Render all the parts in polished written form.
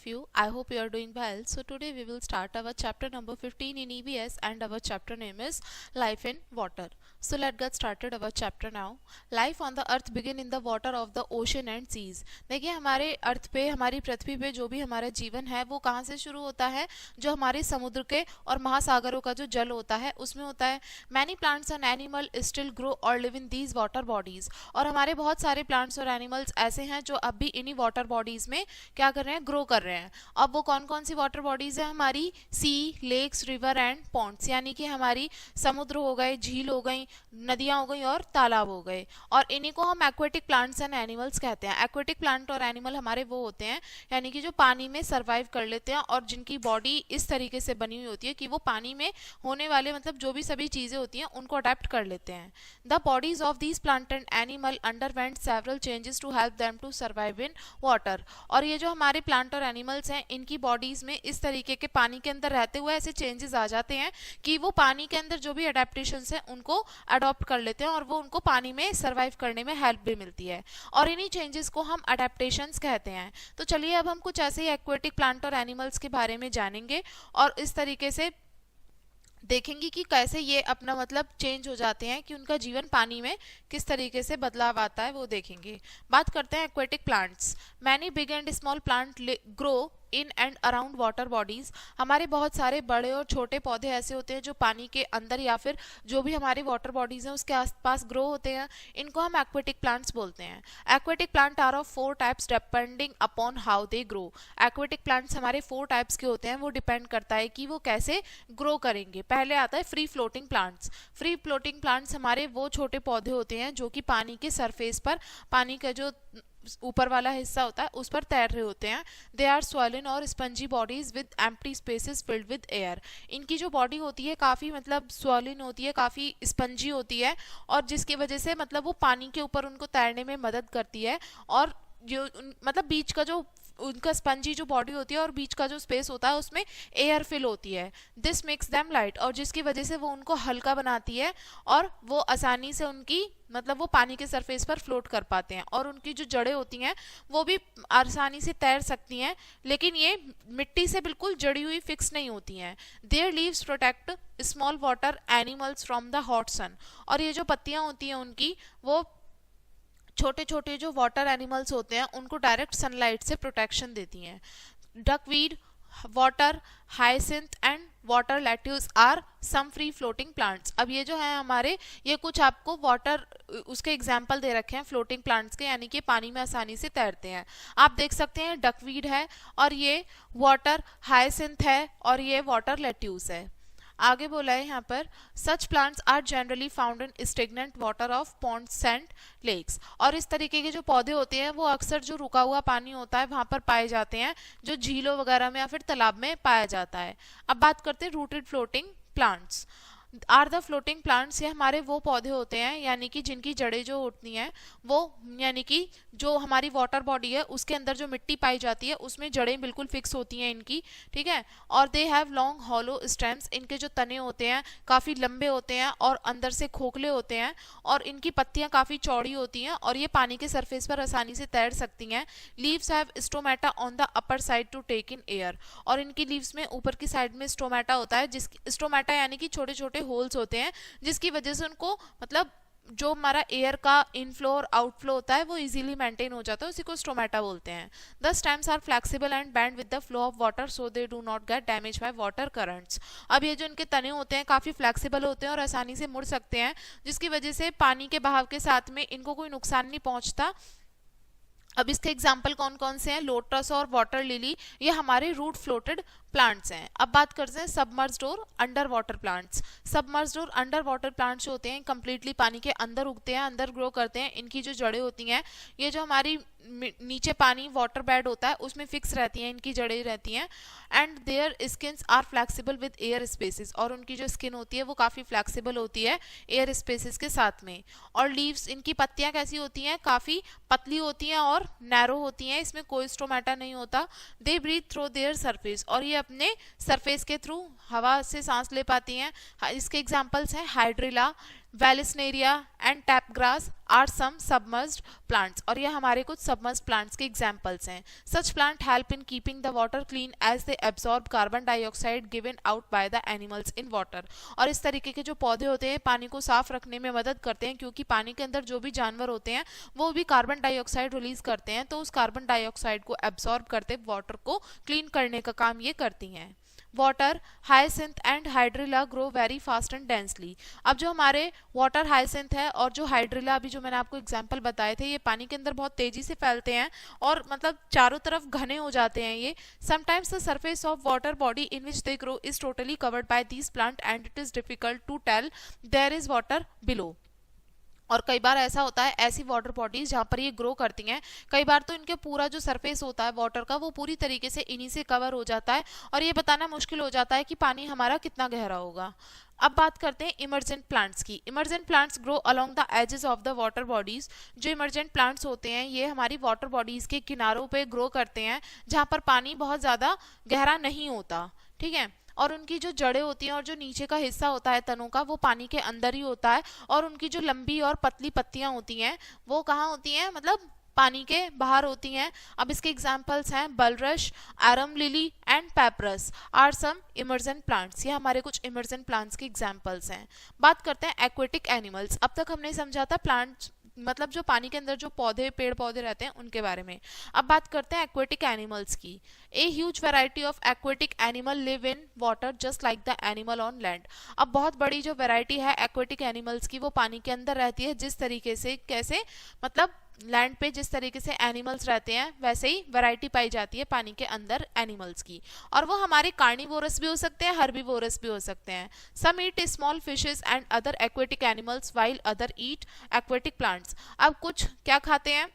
you. I hope you are doing well. So today we will start our chapter number 15 in EVS and our chapter name is Life in Water. So let's get started our chapter now. Life on the earth begin in the water of the ocean and seas. देखिए हमारे अर्थ पे, हमारी पृथ्वी पे जो भी हमारा जीवन है वो कहाँ से शुरू होता है? जो हमारे समुद्र के और महासागरों का जो जल होता है उसमें होता है. Many plants and animal still grow और live in these water bodies. और हमारे बहुत सारे प्लांट्स और एनिमल्स ऐसे हैं जो अब भी इन्हीं वाटर बॉडीज में क्या कर रहे हैं? ग्रो कर रहे हैं. अब वो कौन कौन सी वाटर बॉडीज है? हमारी सी, लेक्स, रिवर एंड पॉन्ड्स, यानी कि हमारी समुद्र हो गए, झील हो गई, नदियां हो गई और तालाब हो गए. और इन्हीं को हम एक्वेटिक प्लांट्स एंड एनिमल्स कहते हैं. एक्वेटिक प्लांट और एनिमल हमारे वो होते हैं यानी कि जो पानी में सर्वाइव कर लेते हैं और जिनकी बॉडी इस तरीके से बनी हुई होती है कि वो पानी में होने वाले मतलब जो भी सभी चीजें होती हैं उनको अडेप्ट कर लेते हैं. The bodies of these plant and animal underwent several changes to help them to survive in water. और ये जो हमारे प्लांट और एनिमल्स हैं इनकी बॉडीज में इस तरीके के पानी के अंदर रहते हुए ऐसे चेंजेस आ जाते हैं कि वो पानी के अंदर जो भी अडेप्टेशंस हैं उनको अडॉप्ट कर लेते हैं और वो उनको पानी में सर्वाइव करने में हेल्प भी मिलती है. और इन्हीं चेंजेस को हम अडेप्टेशंस कहते हैं. तो चलिए अब हम कुछ ऐसे ही एक्वेटिक प्लांट और एनिमल्स के बारे में जानेंगे और इस तरीके से देखेंगे कि कैसे ये अपना मतलब चेंज हो जाते हैं कि उनका जीवन पानी में किस तरीके से बदलाव आता है वो देखेंगे. बात करते हैं aquatic plants. Many big and small plant grow in and around water bodies. हमारे बहुत सारे बड़े और छोटे पौधे ऐसे होते हैं जो पानी के अंदर या फिर जो भी हमारे वाटर बॉडीज हैं उसके आसपास ग्रो होते हैं. इनको हम एक्वेटिक प्लांट्स बोलते हैं. Aquatic plant are of 4 types depending upon how they grow. Aquatic plants हमारे 4 टाइप्स के होते हैं. वो डिपेंड करता है कि वो कैसे ग्रो करेंगे. पहले आता है free floating plants. Free floating plants हमारे वो छोटे पौधे होते हैं जो कि पानी के सरफेस पर, पानी का जो ऊपर वाला हिस्सा होता है उस पर तैर रहे होते हैं. दे आर स्वॉलन और spongy bodies with empty spaces filled with air. इनकी जो बॉडी होती है काफ़ी मतलब स्वॉलन होती है, काफ़ी स्पंजी होती है और जिसकी वजह से मतलब वो पानी के ऊपर उनको तैरने में मदद करती है. और जो मतलब बीच का जो उनका स्पंजी जो बॉडी होती है और बीच का जो स्पेस होता है उसमें एयर फिल होती है. This makes them light. और जिसकी वजह से वो उनको हल्का बनाती है और वो आसानी से उनकी मतलब वो पानी के सरफेस पर फ्लोट कर पाते हैं. और उनकी जो जड़ें होती हैं वो भी आसानी से तैर सकती हैं, लेकिन ये मिट्टी से बिल्कुल जड़ी हुई फिक्स नहीं होती हैं. Their leaves protect small water animals from the hot sun. और ये जो पत्तियां होती हैं उनकी वो छोटे छोटे जो वाटर एनिमल्स होते हैं उनको डायरेक्ट सनलाइट से प्रोटेक्शन देती हैं. Duckweed, water hyacinth and water lettuce are some free floating plants. अब ये जो है हमारे ये कुछ आपको वाटर उसके एग्जाम्पल दे रखे हैं फ्लोटिंग प्लांट्स के, यानी कि पानी में आसानी से तैरते हैं. आप देख सकते हैं डकवीड है और ये वाटर हाइसिंथ है और ये वाटर लेट्यूस है. आगे बोला है यहाँ पर such plants are generally found in stagnant water of ponds and lakes. और इस तरीके के जो पौधे होते हैं वो अक्सर जो रुका हुआ पानी होता है वहां पर पाए जाते हैं, जो झीलों वगैरह में या फिर तालाब में पाया जाता है. अब बात करते हैं rooted floating plants. Are the floating plants. ये हमारे वो पौधे होते हैं यानी कि जिनकी जड़ें जो होती हैं वो यानी कि जो हमारी वाटर बॉडी है उसके अंदर जो मिट्टी पाई जाती है उसमें जड़ें बिल्कुल फिक्स होती हैं इनकी, ठीक है. और they have long hollow stems. इनके जो तने होते हैं काफ़ी लंबे होते हैं और अंदर से खोखले होते हैं और इनकी पत्तियां काफ़ी चौड़ी होती हैं और ये पानी के सरफेस पर आसानी से तैर सकती हैं. Leaves have stomata on the upper side to take in air. और इनकी लीव्स में ऊपर की साइड में स्टोमेटा होता है, जिस स्टोमेटा यानी कि छोटे छोटे होल्स होते हैं जिसकी वजह से उनको मतलब जो हमारा एयर का इनफ्लो और आउटफ्लो होता है वो इजीली मेंटेन हो जाता है, उसी को स्टोमेटा बोलते हैं. The stems are flexible and bend with the flow of water so they do not get damage by water currents. अब ये जो इनके तने होते हैं काफी फ्लेक्सिबल होते हैं और आसानी से मुड़ सकते हैं, जिसकी वजह से पानी के बहाव के साथ में इनको कोई नुकसान नहीं पहुंचता. अब इसके एग्जाम्पल कौन कौन से हैं? लोटस और वाटर लिली, ये हमारे रूट फ्लोटेड प्लांट्स हैं. अब बात करते हैं सबमर्ज्ड और अंडर वाटर प्लांट्स. सबमर्ज्ड और अंडर वाटर प्लांट्स होते हैं कंप्लीटली पानी के अंदर उगते हैं, अंदर ग्रो करते हैं. इनकी जो जड़ें होती हैं ये जो हमारी नीचे पानी वाटर बेड होता है उसमें फिक्स रहती हैं, इनकी जड़ें रहती हैं. And their skins are flexible with air spaces. और उनकी जो स्किन होती है वो काफ़ी फ्लेक्सिबल होती है एयर स्पेसेस के साथ में. और लीव्स, इनकी पत्तियां कैसी होती हैं? काफ़ी पतली होती हैं और नैरो होती हैं, इसमें कोई स्टोमेटा नहीं होता. They breathe through their surface. और ये अपने सरफेस के थ्रू हवा से सांस ले पाती हैं. इसके एग्जाम्पल्स हैं hydrilla, vallisneria and tape grass are some submerged plants, और ये हमारे कुछ सबमर्ज्ड प्लांट्स के एग्जांपल्स हैं. Such plant help in keeping the water clean as they absorb carbon dioxide given out by the animals in water. और इस तरीके के जो पौधे होते हैं पानी को साफ रखने में मदद करते हैं, क्योंकि पानी के अंदर जो भी जानवर होते हैं वो भी कार्बन डाइऑक्साइड रिलीज करते हैं, तो उस कार्बन डाइऑक्साइड को एब्जॉर्ब करते वाटर को क्लीन करने का काम ये करती हैं. Water hyacinth and hydrilla grow very fast and densely. अब जो हमारे वाटर हाइसिंथ है और जो हाइड्रिला अभी जो मैंने आपको एग्जांपल बताए थे, ये पानी के अंदर बहुत तेजी से फैलते हैं और मतलब चारों तरफ घने हो जाते हैं ये. Sometimes the surface of water body in which they grow is totally covered by these plant and it is difficult to tell there is water below. और कई बार ऐसा होता है ऐसी वाटर बॉडीज जहाँ पर ये ग्रो करती हैं, कई बार तो इनके पूरा जो सरफेस होता है वाटर का वो पूरी तरीके से इन्हीं से कवर हो जाता है और ये बताना मुश्किल हो जाता है कि पानी हमारा कितना गहरा होगा. अब बात करते हैं इमर्जेंट प्लांट्स की. Emergent plants grow along the edges of the water bodies. जो इमर्जेंट प्लांट्स होते हैं ये हमारी वाटर बॉडीज के किनारों पे ग्रो करते हैं जहाँ पर पानी बहुत ज़्यादा गहरा नहीं होता. ठीक है, और उनकी जो जड़ें होती हैं और जो नीचे का हिस्सा होता है तनों का वो पानी के अंदर ही होता है, और उनकी जो लंबी और पतली पत्तियां होती हैं वो कहाँ होती हैं, मतलब पानी के बाहर होती हैं. अब इसके एग्जांपल्स हैं bulrush, arum lily and papyrus are some emergent plants. ये हमारे कुछ इमर्जेंट प्लांट्स के एग्जांपल्स हैं. बात करते हैं एक्वेटिक एनिमल्स. अब तक हमने समझा था प्लांट्स मतलब जो पानी के अंदर जो पौधे पेड़ पौधे रहते हैं उनके बारे में. अब बात करते हैं एक्वेटिक एनिमल्स की. A huge variety of aquatic animal live in water just like the animal on land. अब बहुत बड़ी जो वैरायटी है एक्वेटिक एनिमल्स की वो पानी के अंदर रहती है, जिस तरीके से कैसे मतलब लैंड पे जिस तरीके से एनिमल्स रहते हैं वैसे ही वैरायटी पाई जाती है पानी के अंदर एनिमल्स की. और वो हमारे कार्निवोरस भी हो सकते हैं, हर्बीवोरस भी हो सकते हैं. Some eat small fishes and other aquatic animals while other eat aquatic plants. अब कुछ क्या खाते हैं,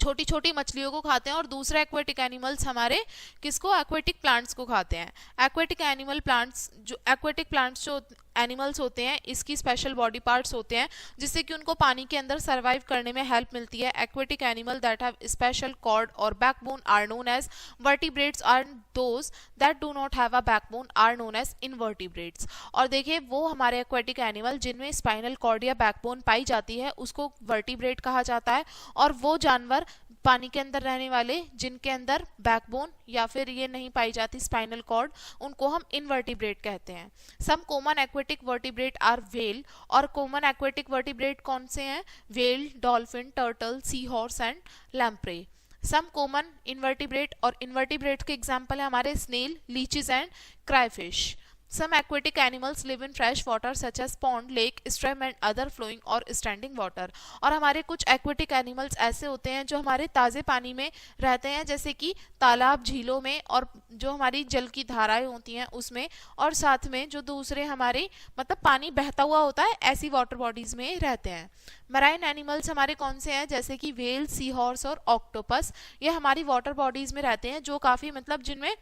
छोटी छोटी मछलियों को खाते हैं, और दूसरे एक्वेटिक एनिमल्स हमारे किसको, एक्वेटिक प्लांट्स को खाते हैं. एक्वेटिक एनिमल प्लांट्स जो एक्वेटिक प्लांट्स जो एनिमल्स होते हैं इसकी स्पेशल बॉडी पार्ट्स होते हैं जिससे कि उनको पानी के अंदर सर्वाइव करने में हेल्प मिलती है. Aquatic animal that have spinal cord और backbone are known as vertebrates और those that do not have a backbone are known as invertebrates. और देखिए वो हमारे एक्वेटिक एनिमल जिनमें स्पाइनल कॉर्ड या बैकबोन पाई जाती है उसको वर्टिब्रेट कहा जाता है, और वो जानवर पानी के अंदर रहने वाले जिनके अंदर बैकबोन या फिर ये नहीं पाई जाती स्पाइनल कॉर्ड उनको हम इनवर्टिब्रेट कहते हैं. Some common aquatic vertebrate are whale. और कॉमन एक्वेटिक वर्टिब्रेट कौन से हैं, whale, dolphin, turtle, sea horse and lamprey. Some common invertebrate, और इनवर्टिब्रेट के एग्जाम्पल है हमारे snail, leeches and crayfish. Some aquatic animals live in fresh water such as pond, lake, stream and other flowing or standing water. और हमारे कुछ aquatic animals ऐसे होते हैं जो हमारे ताज़े पानी में रहते हैं जैसे कि तालाब, झीलों में, और जो हमारी जल की धाराएं होती हैं उसमें, और साथ में जो दूसरे हमारे मतलब पानी बहता हुआ होता है ऐसी वाटर बॉडीज में रहते हैं. मराइन एनिमल्स हमारे कौन से हैं, जैसे कि व्हेल, सी हॉर्स और ऑक्टोपस. ये हमारी वाटर बॉडीज में रहते हैं जो काफ़ी मतलब जिनमें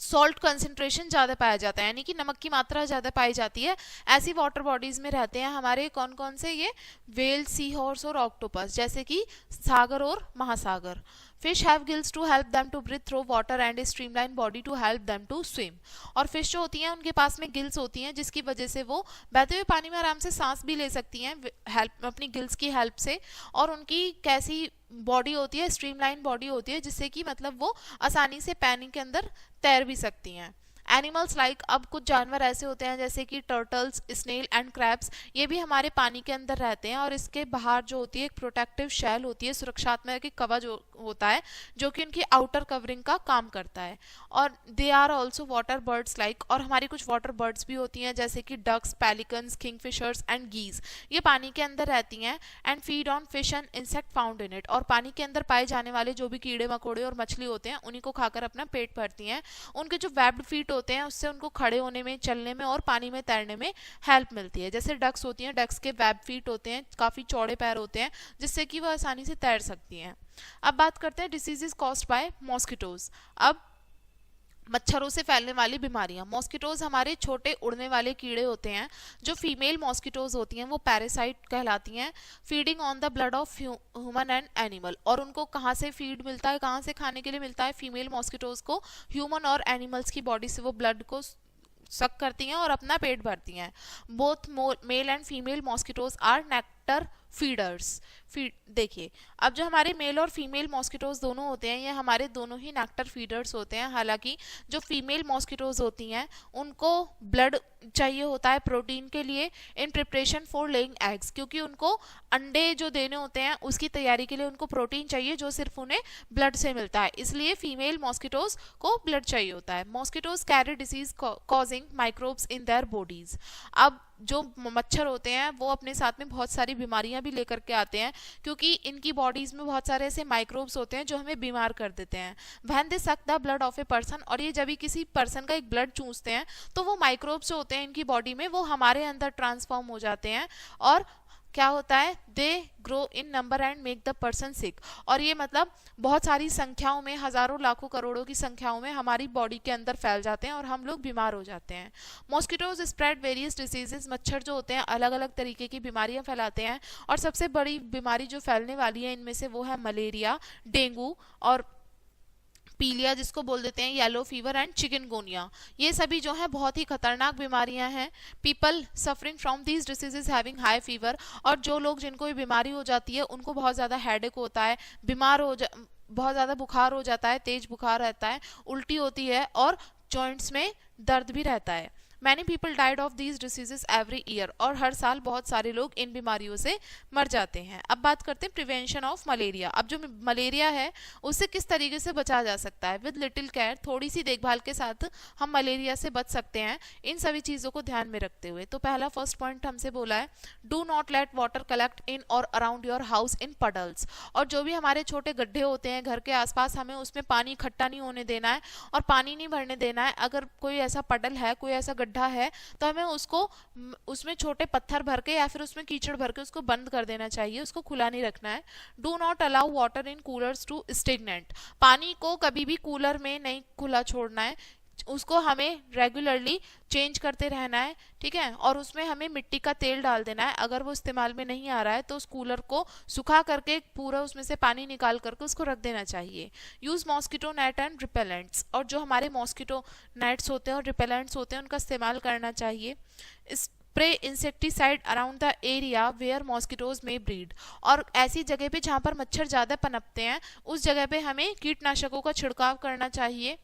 सॉल्ट कंसेंट्रेशन ज़्यादा पाया जाता है, यानी कि नमक की मात्रा ज़्यादा पाई जाती है. ऐसी वाटर बॉडीज में रहते हैं हमारे कौन कौन से, ये व्हेल, सी हॉर्स और ऑक्टोपस, जैसे कि सागर और महासागर. Fish have gills to help them to breathe through water and streamline body to help them to swim. और फिश जो होती हैं उनके पास में गिल्स होती हैं जिसकी वजह से वो बहते हुए पानी में आराम से सांस भी ले सकती हैं हेल्प अपनी गिल्स की हेल्प से. और उनकी कैसी बॉडी होती है, स्ट्रीमलाइन बॉडी होती है जिससे कि मतलब वो आसानी से पानी के अंदर तैर भी सकती हैं. एनिमल्स लाइक, अब कुछ जानवर ऐसे होते हैं जैसे कि टर्टल्स, स्नेल एंड क्रैब्स, ये भी हमारे पानी के अंदर रहते हैं, और इसके बाहर जो होती है एक प्रोटेक्टिव शेल होती है, सुरक्षात्मक एक कवच होता है जो कि उनकी आउटर कवरिंग का काम करता है. और they are also water birds like, और हमारी कुछ वाटर बर्ड्स भी होती हैं जैसे कि डक्स, पेलिकन्स, किंगफिशर्स एंड गीज. ये पानी के अंदर रहती हैं and feed on fish and insect found in it. और पानी के अंदर पाए जाने वाले जो भी कीड़े मकोड़े और मछली होते हैं उन्हीं को खाकर अपना पेट भरती हैं. उनके जो वेब्ड फीट होते हैं उससे उनको खड़े होने में, चलने में और पानी में तैरने में हेल्प मिलती है. जैसे डक्स होती हैं, डक्स के वेब फीट होते हैं, काफ़ी चौड़े पैर होते हैं जिससे कि वह आसानी से तैर सकती हैं. अब बात करते हैं डिसीजेज कॉज्ड बाय मॉस्किटोज. अब मच्छरों से फैलने वाली बीमारियां. मॉस्किटोज हमारे छोटे उड़ने वाले कीड़े होते हैं. जो फीमेल मॉस्किटोज होती हैं वो पैरासाइट कहलाती हैं. Feeding on the blood of human and animal. और उनको कहाँ से फीड मिलता है, कहाँ से खाने के लिए मिलता है फीमेल मॉस्किटोज को, ह्यूमन और एनिमल्स की बॉडी से वो ब्लड को सक करती हैं और अपना पेट भरती हैं। Both male and female mosquitoes are nectar feeders. देखिए, अब जो हमारे मेल और फीमेल मॉस्किटोज दोनों होते हैं, ये हमारे दोनों ही नेक्टर फीडर्स होते हैं। हालांकि जो फीमेल मॉस्किटोज होती हैं उनको ब्लड चाहिए होता है प्रोटीन के लिए in preparation for laying eggs, क्योंकि उनको अंडे जो देने होते हैं उसकी तैयारी के लिए उनको प्रोटीन चाहिए जो सिर्फ उन्हें ब्लड से मिलता है, इसलिए फीमेल मॉस्किटोज को ब्लड चाहिए होता है। Mosquitoes carry disease causing microbes in their bodies. अब जो मच्छर होते हैं वो अपने साथ में बहुत सारी बीमारियां भी लेकर के आते हैं, क्योंकि इनकी बॉडीज में बहुत सारे ऐसे माइक्रोब्स होते हैं जो हमें बीमार कर देते हैं। When they suck the blood of a person, और ये जब भी किसी पर्सन का एक ब्लड चूसते हैं तो वो माइक्रोब्स जो होते हैं इनकी बॉडी में वो हमारे अंदर ट्रांसफॉर्म हो जाते हैं और क्या होता है, they grow in number and make the person sick. और ये मतलब बहुत सारी संख्याओं में, हजारों लाखों करोड़ों की संख्याओं में हमारी बॉडी के अंदर फैल जाते हैं और हम लोग बीमार हो जाते हैं। मॉस्किटोज स्प्रेड वेरियस डिसीजेज, मच्छर जो होते हैं अलग अलग तरीके की बीमारियां फैलाते हैं और सबसे बड़ी बीमारी जो फैलने वाली है इनमें से वो है मलेरिया, डेंगू और पीलिया जिसको बोल देते हैं येलो फीवर एंड चिकनगुनिया। ये सभी जो है बहुत ही खतरनाक बीमारियां हैं। People suffering from these diseases having high fever, और जो लोग जिनको ये बीमारी हो जाती है उनको बहुत ज़्यादा हेडेक होता है, बहुत ज़्यादा बुखार हो जाता है, तेज बुखार रहता है, उल्टी होती है और जॉइंट्स में दर्द भी रहता है। Many people died of these diseases every year, और हर साल बहुत सारे लोग इन बीमारियों से मर जाते हैं। अब बात करते हैं प्रिवेंशन ऑफ मलेरिया। अब जो मलेरिया है उससे किस तरीके से बचा जा सकता है। विद लिटिल केयर, थोड़ी सी देखभाल के साथ हम मलेरिया से बच सकते हैं इन सभी चीज़ों को ध्यान में रखते हुए। तो पहला फर्स्ट पॉइंट हमसे बोला है, do not let water collect in और around your house in puddles. और जो भी हमारे छोटे गड्ढे होते हैं घर के आसपास, हमें उसमें पानी इकट्ठा नहीं होने देना है और पानी नहीं भरने देना है। अगर कोई ऐसा पडल है, कोई ऐसा गड्ढा है, तो हमें उसमें छोटे पत्थर भर के या फिर उसमें कीचड़ भर के उसको बंद कर देना चाहिए, उसको खुला नहीं रखना है। Do not allow water in coolers to stagnant, पानी को कभी भी कूलर में नहीं खुला छोड़ना है, उसको हमें रेगुलरली चेंज करते रहना है, ठीक है। और उसमें हमें मिट्टी का तेल डाल देना है। अगर वो इस्तेमाल में नहीं आ रहा है तो उस कूलर को सुखा करके पूरा उसमें से पानी निकाल करके उसको रख देना चाहिए। Use mosquito net and repellents, और जो हमारे मॉस्किटो नेट्स होते हैं और रिपेलेंट्स होते हैं उनका इस्तेमाल करना चाहिए। Spray insecticide around the area where mosquitoes may breed, और ऐसी जगह पे जहाँ पर मच्छर ज़्यादा पनपते हैं उस जगह पे हमें कीटनाशकों का छिड़काव करना चाहिए।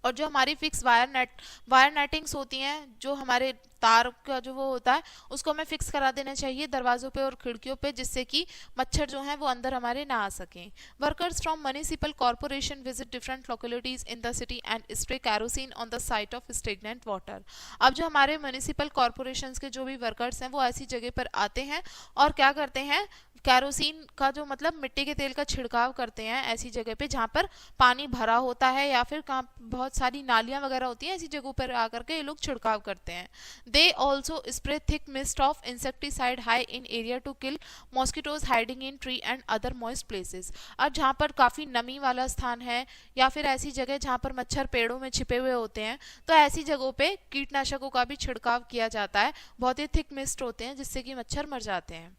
और जो हमारी फिक्स वायर नेटिंग्स होती हैं, जो हमारे तार का जो वो होता है उसको हमें फिक्स करा देना चाहिए दरवाजों पे और खिड़कियों पे, जिससे कि मच्छर जो हैं वो अंदर हमारे ना आ सकें। Workers from municipal corporation visit different localities in the city and spray kerosene on the site of stagnant water. अब जो हमारे म्युनिसिपल कॉर्पोरेशन के जो भी वर्कर्स हैं वो ऐसी जगह पर आते हैं और क्या करते हैं, कैरोसिन का जो मतलब मिट्टी के तेल का छिड़काव करते हैं ऐसी जगह पे जहाँ पर पानी भरा होता है या फिर कहाँ बहुत सारी नालियाँ वगैरह होती हैं, ऐसी जगहों पर आकर के ये लोग छिड़काव करते हैं। They also spray thick mist of insecticide high in area to kill mosquitoes hiding in tree and other moist places. अब जहाँ पर काफ़ी नमी वाला स्थान है या फिर ऐसी जगह जहाँ पर मच्छर पेड़ों में छिपे हुए होते हैं, तो ऐसी जगहों पे कीटनाशकों का भी छिड़काव किया जाता है। बहुत ही थिक मिस्ट होते हैं जिससे कि मच्छर मर जाते हैं।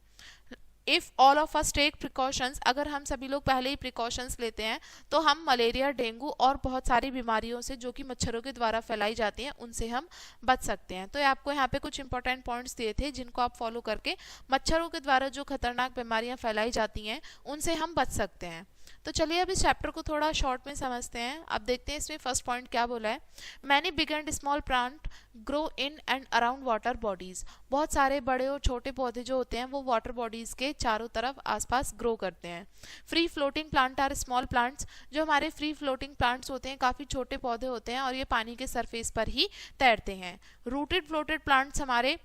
If all of us take precautions, अगर हम सभी लोग पहले ही प्रिकॉशंस लेते हैं तो हम मलेरिया, डेंगू और बहुत सारी बीमारियों से जो कि मच्छरों के द्वारा फैलाई जाती हैं उनसे हम बच सकते हैं। तो आपको यहाँ पे कुछ इंपॉर्टेंट पॉइंट्स दिए थे जिनको आप फॉलो करके मच्छरों के द्वारा जो खतरनाक बीमारियाँ फैलाई जाती हैं उनसे हम बच सकते हैं। तो चलिए अब इस चैप्टर को थोड़ा शॉर्ट में समझते हैं। अब देखते हैं इसमें फर्स्ट पॉइंट क्या बोला है। Many big and small plant grow in and around water bodies, बहुत सारे बड़े और छोटे पौधे जो होते हैं वो वाटर बॉडीज के चारों तरफ आसपास ग्रो करते हैं। Free floating plant are small plants, जो हमारे फ्री फ्लोटिंग प्लांट्स होते हैं काफ़ी छोटे पौधे होते हैं और ये पानी के सरफेस पर ही तैरते हैं। रूटेड फ्लोटेड प्लांट्स हमारे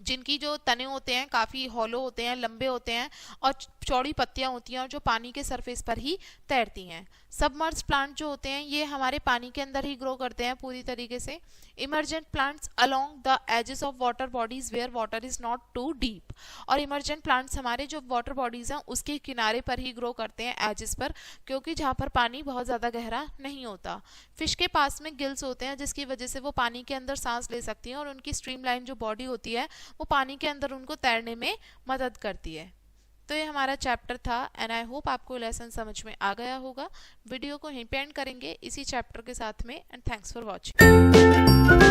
जिनकी जो तने होते हैं काफ़ी हॉलो होते हैं, लंबे होते हैं और चौड़ी पत्तियां होती हैं और जो पानी के सरफेस पर ही तैरती हैं। सबमर्ज प्लांट जो होते हैं ये हमारे पानी के अंदर ही ग्रो करते हैं पूरी तरीके से। Emergent plants along the edges of water bodies where water is not too deep, और इमर्जेंट प्लांट्स हमारे जो वाटर बॉडीज हैं उसके किनारे पर ही ग्रो करते हैं, एजेस पर, क्योंकि जहाँ पर पानी बहुत ज़्यादा गहरा नहीं होता। फिश के पास में गिल्स होते हैं जिसकी वजह से वो पानी के अंदर सांस ले सकती हैं और उनकी स्ट्रीमलाइन जो बॉडी होती है वो पानी के अंदर उनको तैरने में मदद करती है। तो ये हमारा चैप्टर था एंड आई होप आपको लेसन समझ में आ गया होगा। वीडियो को यहीं पे एंड करेंगे इसी चैप्टर के साथ में एंड थैंक्स फॉर वॉचिंग।